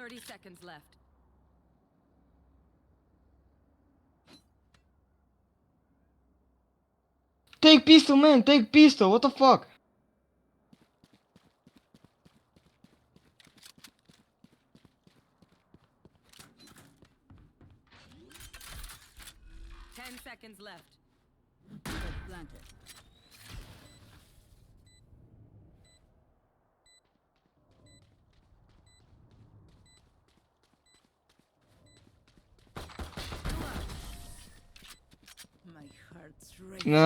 30 seconds left. Take pistol, man. Take pistol. What the fuck? Ten seconds left. Planted. My heart's racing. No.